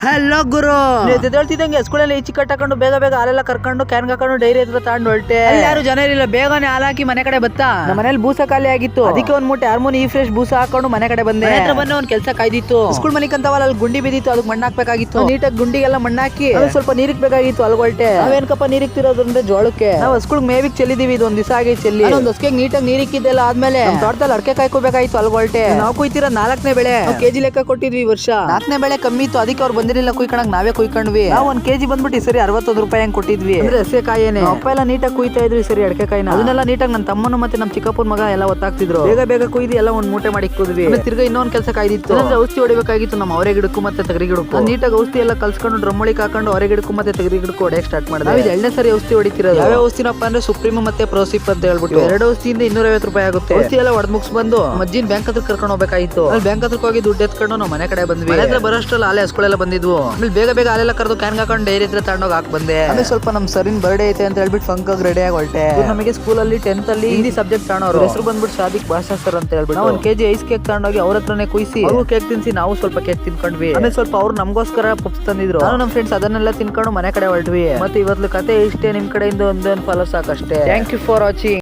Hello ಗುರು ಹೇಳ್ತಿದ್ದಂಗೆ ಸ್ಕೂಲಲ್ಲಿ ಈಚಿ ಕಟ್ಟಾಕೊಂಡು ಬೇಗ ಬೇಗ ಹಾಲೆಲ್ಲ ಕರ್ಕೊಂಡು ಕ್ಯಾನ್ ಹಾಕೊಂಡು ಡೈರಿ ಹತ್ರ ತಗೊಂಡು ಹೊರಟೆ. ಯಾರು ಜನ ಇರಲಿಲ್ಲ, ಬೇಗನೆ ಹಾಲಾಕಿ ಮನೆ ಕಡೆ ಬತ್ತಾ. ನಮ್ಮ ಮನೇಲಿ ಬೂಸ ಖಾಲಿ ಆಗಿತ್ತು, ಅದಕ್ಕೆ ಒಂದ್ ಮೂಟೆ ಹಾರ್ಮೋನ್ ಈ ಫ್ರೆಶ್ ಬೂಸ ಹಾಕೊಂಡು ಮನೆ ಕಡೆ ಬಂದೆ. ಹತ್ರ ಬಂದು ಒಂದ್ ಕೆಲಸ ಕಾಯ್ದಿತ್ತು. ಸ್ಕೂಲ್ ಮನಿಕ್ ಅಂತವಲ್ಲ, ಅಲ್ಲಿ ಗುಂಡಿ ಬಿದ್ದಿತ್ತು, ಅದಕ್ಕೆ ಮಣ್ಣು ಹಾಕ್ಬೇಕಾಗಿತ್ತು. ನೀಟಾಗಿ ಗುಂಡಿಗೆಲ್ಲ ಮಣ್ಣು ಹಾಕಿ ಸ್ವಲ್ಪ ನೀರಿಗೆ ಬೇಕಾಗಿತ್ತು, ಅಲ್ಲಿ ಹೊರಟೆ. ನಾವೇನ್ಕಪ್ಪ ನೀರಿಗೆ ತಿರೋದ್ರಿಂದ ಜೋಳಕ್ಕೆ ನಾವು ಸ್ಕೂಲ್ ಮೇವಿಗೆ ಚೆಲ್ಲಿದೀವಿ. ಇದು ಒಂದ್ ದಿವಸ ಆಗಿ ಚೆಲ್ಲಿ ಒಂದು ಹೊಸಕೆ ನೀಟಾಗಿ ನೀರಿಕ್ಕಿದ್ದೆಲ್ಲ ಆದ್ಮೇಲೆ ತೋಟದಲ್ಲಿ ಅಡಕೆ ಕಾಯ್ಕೋಬೇಕಾಗಿತ್ತು, ಅಲ್ಲಿ ಹೊರಟೆ. ನಾವು ಕುಯ್ತಿರೋ 4ನೇ ಬೆಳೆ ಕೆಜಿ ಲೆಕ್ಕ ಕೊಟ್ಟಿದ್ವಿ. ವರ್ಷ 4ನೇ ಬೆಳೆ ಕಮ್ಮಿ ಇತ್ತು, ಅದಕ್ಕೆ ಅವ್ರು ಬಂದಿರಲಿಲ್ಲ ಕುಯ್ಕೊಳಕ್. ನಾವೇ ಕುಯ್ಕೊಂಡ್ವಿ. ನಾವು 1 ಕೆಜಿ ಬಂದ್ಬಿಟ್ಟು ಈ ಸರಿ 60 ರೂಪಾಯಿ ಹಂಗ್ ಕೊಟ್ಟಿದ್ವಿ. ಅಂದ್ರೆ ಹಸೆಕಾಯೇನೆ. ಅಪ್ಪ ಎಲ್ಲ ನೀಟಾಗಿ ಕುಯ್ತಾ ಇದ್ರು ಈ ಸರಿ ಅಡಕೆ ಕಾಯಿನ. ಅದನ್ನೆಲ್ಲ ನೀಟಾಗಿ ನನ್ನ ತಮ್ಮನು ಮತ್ತೆ ನಮ್ಮ ಚಿಕ್ಕಪ್ಪನ ಮಗ ಎಲ್ಲ ಒತ್ತಾಗ್ತಿದ್ರು. ಬೇಗ ಬೇಗ ಕುಯ್ದು ಎಲ್ಲ ಒಂದ್ ಮೂಟೆ ಮಾಡಿ ಇಕ್ಕಿದ್ವಿ. ತಿರ್ಗಾ ಇನ್ನೊಂದ್ ಕೆಲಸ ಕಾಯ್ದಿತ್ತು, ಅಂದ್ರೆ ಔಷಧಿ ಹೊಡಿಬೇಕಾಗಿತ್ತು ನಮ್ಮ ಅವರೆ ಗಿಡಕ್ಕೂ ಮತ್ತೆ ತಗರಿ ಗಿಡಕ್ಕೂ. ನೀಟಾಗಿ ಔಷಧಿ ಎಲ್ಲ ಕಲ್ಸ್ಕೊಂಡು ಡ್ರಮ್ಮೊಳಿಗೆ ಹಾಕೊಂಡು ಅವರೆ ಗಿಡಕ್ಕೂ ಮತ್ತೆ ತಗರಿ ಗಿಡಕ್ಕೂ ಹೊಡೆಯಕ್ ಸ್ಟಾರ್ಟ್ ಮಾಡಿದ್ವಿ. ಇದು 2ನೇ ಸರಿ ಔಷಧಿ ಹೊಡಿತಿರೋದು. ಯಾವ ಔಷಧಿನಪ್ಪ ಅಂದ್ರೆ ಸುಪ್ರೀಮ್ ಮತ್ತೆ ಪ್ರೋಸಿಪ್ ಅಂತ ಹೇಳ್ಬಿಟ್ಟು 2 ಔಷಧಿಯಿಂದ 250 ರೂಪಾಯಿ ಆಗುತ್ತೆ. ಔಷಧಿ ಎಲ್ಲ ಹೊಡೆದ್ ಮುಗಿಸ್ ಬಂದು ಮಜ್ಜಿನ ಬ್ಯಾಂಕ್ ಹತ್ರ ಕರ್ಕೊಂಡು ಹೋಗ್ಬೇಕಾಗಿತ್ತು. ಅಲ್ಲಿ ಬ್ಯಾಂಕ್ ಹತ್ರಕ್ಕೆ ಹೋಗಿ ದುಡ್ಡು ಎತ್ಕೊಂಡು ನಾವು ಮನೆ ಕಡೆ ಬಂದ್ವಿ. ಮನೆ ಹತ್ರ ಬರೋಷ್ಟ್ರಲ್ಲಿ ಹಾಲೆ ಹಸ್ಗಳೆಲ್ಲ ಬಂದಿದ್ವು. ಆಮೇಲೆ ಬೇಗ ಬೇಗ ಹಾಲೆಲ್ಲ ಕರೆದು ಕ್ಯಾನ್ ಹಾಕೊಂಡು ಡೈರಿ ಹತ್ರ ತಗೊಂಡೋಗಿ ಹಾಕ್ ಬಂದೆ. ಆಮೇಲೆ ಸ್ವಲ್ಪ ನಮ್ ಸರಿನ್ ಬರ್ಡೇ ಐತೆ ಅಂತ ಹೇಳ್ಬಿಟ್ಟು ಫಂಕಾಗಿ ರೆಡಿ ಆಗಿ ಹೊರಟೆ. ನಮಗೆ ಸ್ಕೂಲಲ್ಲಿ 10th ಅಲ್ಲಿ ಹಿಂದಿ ಸಬ್ಜೆಕ್ಟ್ ತಗೊಂಡವ್ರು. ಹೆಸರು ಬಂದ್ಬಿಟ್ಟು ಸಾದಿಕ್ ಭಾಷಾ ಸರ್ ಅಂತ ಹೇಳ್ಬಿಟ್ಟು 1 ಕೆಜಿ ಐಸ್ ಕೇಕ್ ತಗೊಂಡೋಗಿ ಅವ್ರ ಹತ್ರನೇ ಕುಯ್ಸಿ ಅವ್ರು ಕೇಕ್ ತಿನ್ಸಿ ನಾವು ಸ್ವಲ್ಪ ಕೇಕ್ ತಿನ್ಕೊಂಡ್ವಿ. ಆಮೇಲೆ ಸ್ವಲ್ಪ ಅವ್ರು ನಮಗೋಸ್ಕರ ಪಪ್ಸ್ ತಂದಿದ್ರು. ನಾನು ನಮ್ಮ ಫ್ರೆಂಡ್ಸ್ ಅದನ್ನೆಲ್ಲ ತಿನ್ಕೊಂಡು ಮನೆ ಕಡೆ ಹೊರಟ್ವಿ. ಮತ್ತೆ ಇವತ್ತು ಕತೆ ಇಷ್ಟೇ. ನಿಮ್ ಕಡೆಯಿಂದ ಒಂದೊಂದು ಫಾಲೋ ಸಾಕಷ್ಟೇ. Thank you for watching.